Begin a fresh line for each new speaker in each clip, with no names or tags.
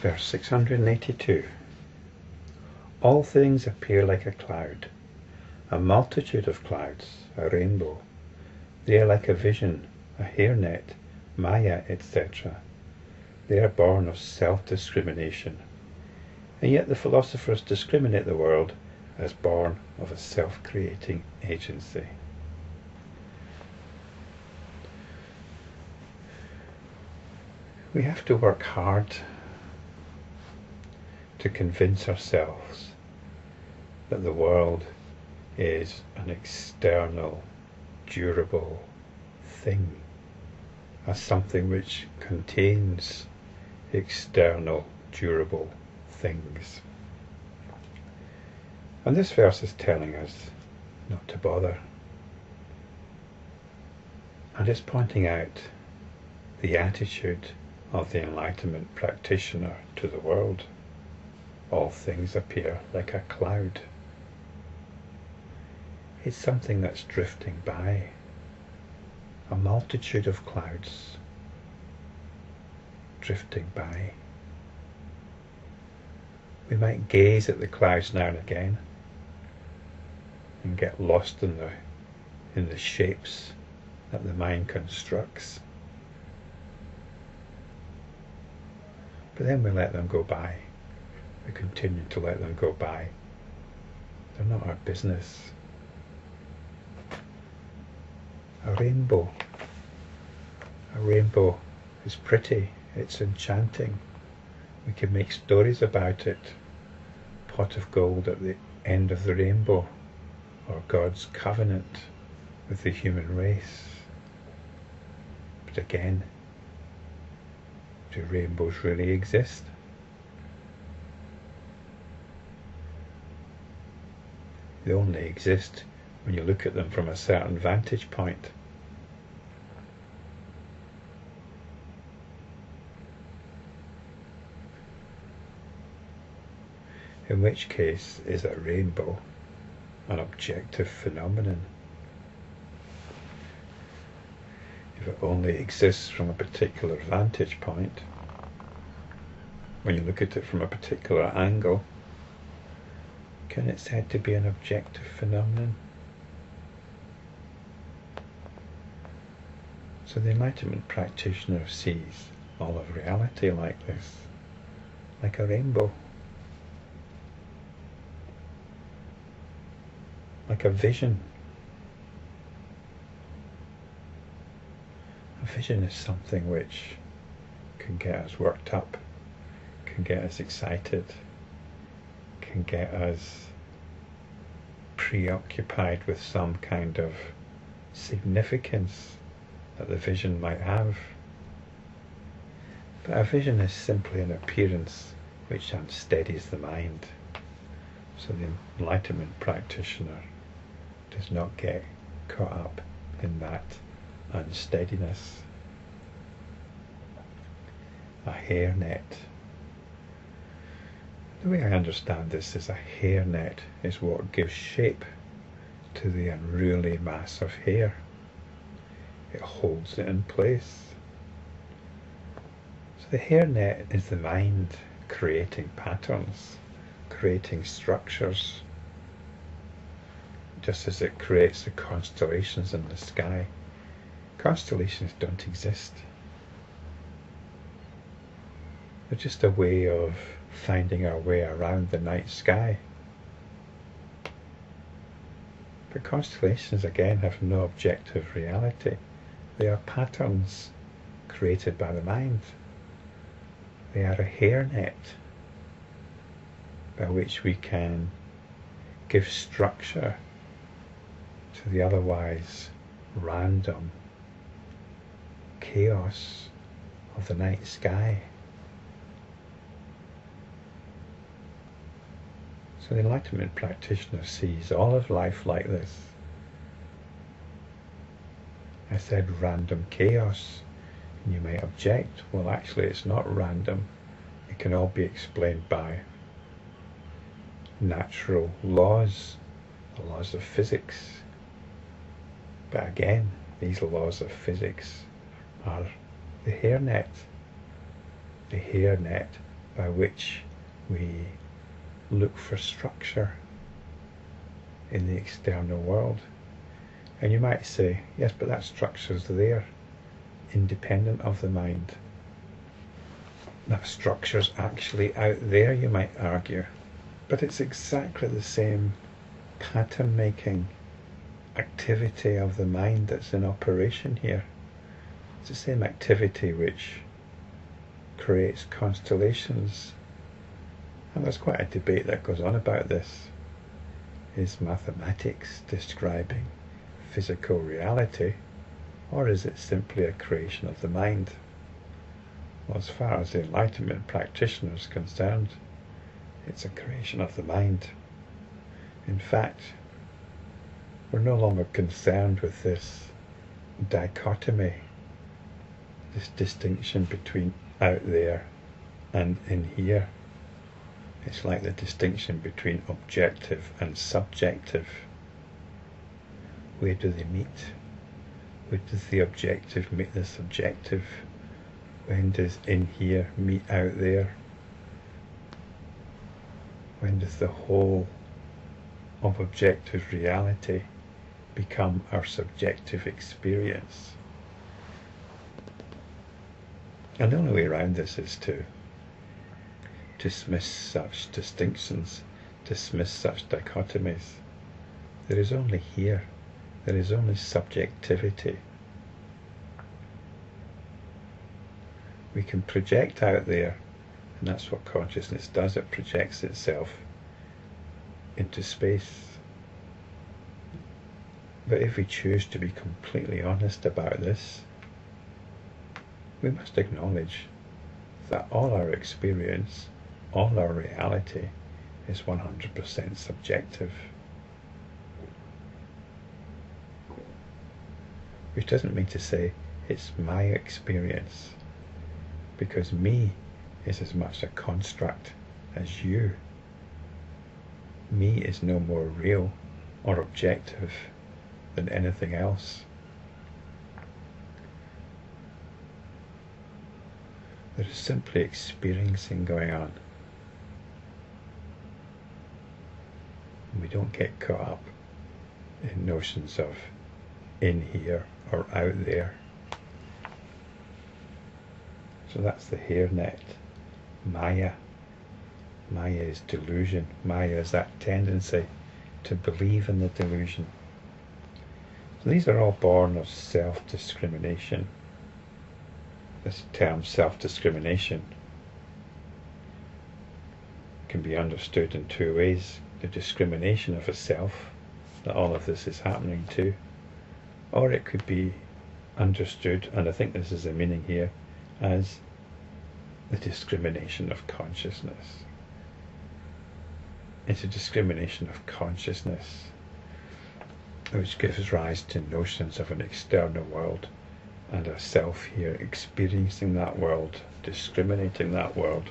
Verse 682. All things appear like a cloud, a multitude of clouds, a rainbow. They are like a vision, a hairnet, maya, etc. They are born of self-discrimination. And yet the philosophers discriminate the world as born of a self-creating agency. We have to work hard to convince ourselves that the world is an external, durable thing, as something which contains external, durable things. And this verse is telling us not to bother. And it's pointing out the attitude of the Enlightenment practitioner to the world. All things appear like a cloud. It's something that's drifting by. A multitude of clouds drifting by. We might gaze at the clouds now and again and get lost in the shapes that the mind constructs. But then we let them go by. We continue to let them go by. They're not our business. A rainbow is pretty, it's enchanting. We can make stories about it. Pot of gold at the end of the rainbow, or God's covenant with the human race. But again, do rainbows really exist? They only exist when you look at them from a certain vantage point. In which case, is a rainbow an objective phenomenon? If it only exists from a particular vantage point, when you look at it from a particular angle, can it said to be an objective phenomenon? So the Enlightenment practitioner sees all of reality like this, like a rainbow, like a vision. A vision is something which can get us worked up, can get us excited, can get us preoccupied with some kind of significance that the vision might have. But a vision is simply an appearance which unsteadies the mind. So the Enlightenment practitioner does not get caught up in that unsteadiness. A hairnet. The way I understand this is a hairnet is what gives shape to the unruly mass of hair. It holds it in place. So the hairnet is the mind creating patterns, creating structures, just as it creates the constellations in the sky. Constellations don't exist. They're just a way of finding our way around the night sky. But constellations again have no objective reality. They are patterns created by the mind. They are a hairnet by which we can give structure to the otherwise random chaos of the night sky. So the Enlightenment practitioner sees all of life like this. I said random chaos, and you may object, well actually it's not random. It can all be explained by natural laws, the laws of physics. But again, these laws of physics are the hairnet by which we look for structure in the external world. And you might say, yes, but that structure's there, independent of the mind. That structure's actually out there, you might argue. But it's exactly the same pattern-making activity of the mind that's in operation here. It's the same activity which creates constellations. And there's quite a debate that goes on about this. Is mathematics describing physical reality, or is it simply a creation of the mind? Well, as far as the Enlightenment practitioner is concerned, it's a creation of the mind. In fact, we're no longer concerned with this dichotomy, this distinction between out there and in here. It's like the distinction between objective and subjective. Where do they meet? Where does the objective meet the subjective? When does in here meet out there? When does the whole of objective reality become our subjective experience? And the only way around this is to dismiss such distinctions, dismiss such dichotomies. There is only here, there is only subjectivity. We can project out there, and that's what consciousness does, it projects itself into space. But if we choose to be completely honest about this, we must acknowledge that all our experience, all our reality is 100% subjective. Which doesn't mean to say it's my experience, because me is as much a construct as you. Me is no more real or objective than anything else. There is simply experiencing going on. And we don't get caught up in notions of in here or out there. So that's the hairnet. Maya. Maya is delusion. Maya is that tendency to believe in the delusion. So these are all born of self-discrimination. This term self-discrimination can be understood in two ways. The discrimination of a self, that all of this is happening to, or it could be understood, and I think this is the meaning here, as the discrimination of consciousness. It's a discrimination of consciousness which gives rise to notions of an external world and a self here experiencing that world, discriminating that world.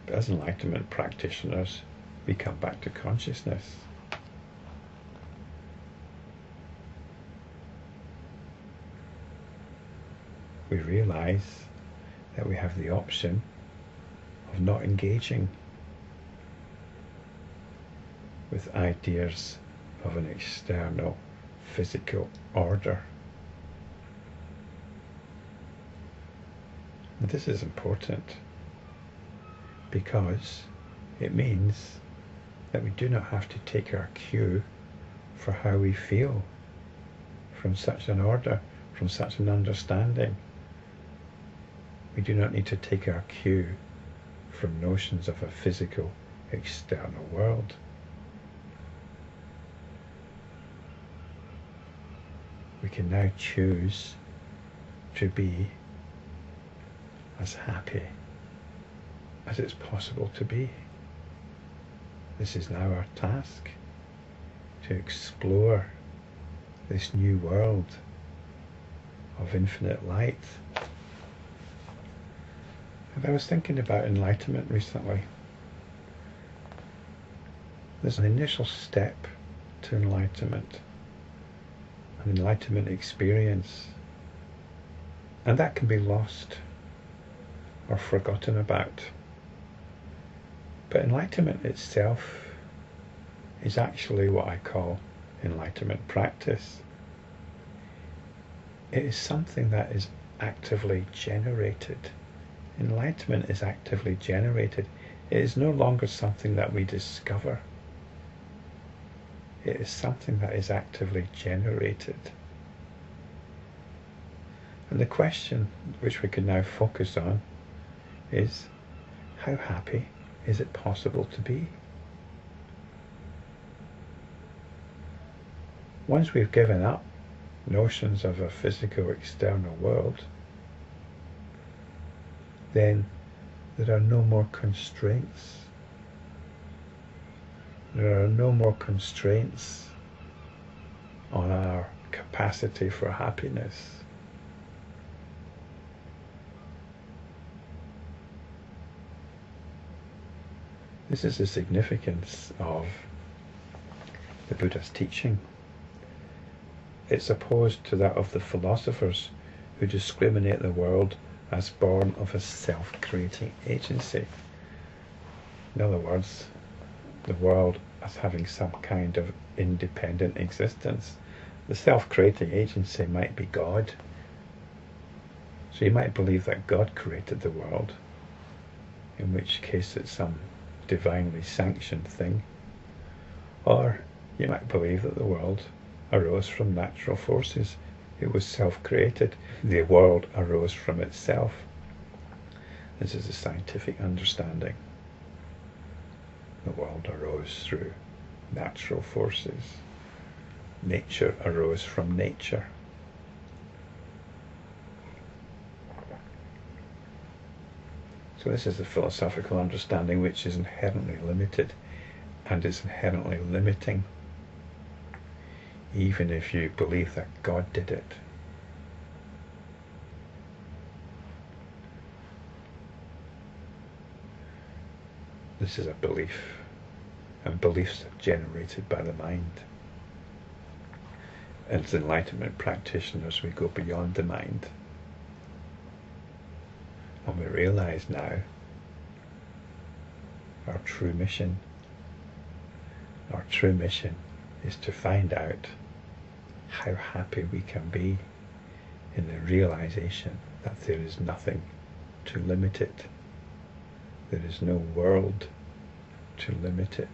But as enlightenment practitioners, we come back to consciousness. We realize that we have the option of not engaging with ideas of an external physical order. And this is important because it means that we do not have to take our cue for how we feel from such an order, from such an understanding. We do not need to take our cue from notions of a physical external world. We can now choose to be as happy as it's possible to be. This is now our task, to explore this new world of infinite light. And I was thinking about enlightenment recently. There's an initial step to enlightenment, an enlightenment experience And that can be lost or forgotten about. But enlightenment itself is actually what I call enlightenment practice. It is something that is actively generated. Enlightenment is actively generated. It is no longer something that we discover. It is something that is actively generated. And the question which we can now focus on is, how happy is it possible to be? Once we've given up notions of a physical external world, then there are no more constraints. There are no more constraints on our capacity for happiness. This is the significance of the Buddha's teaching. It's opposed to that of the philosophers who discriminate the world as born of a self-creating agency. In other words, the world as having some kind of independent existence. The self-creating agency might be God. So you might believe that God created the world, in which case it's some divinely sanctioned thing. Or you might believe that the world arose from natural forces. It was self-created. The world arose from itself. This is a scientific understanding. The world arose through natural forces. Nature arose from nature. So this is a philosophical understanding which is inherently limited and is inherently limiting, even if you believe that God did it. This is a belief, and beliefs are generated by the mind. As enlightenment practitioners, we go beyond the mind. And we realize now our true mission. Our true mission is to find out how happy we can be in the realization that there is nothing to limit it. There is no world to limit it.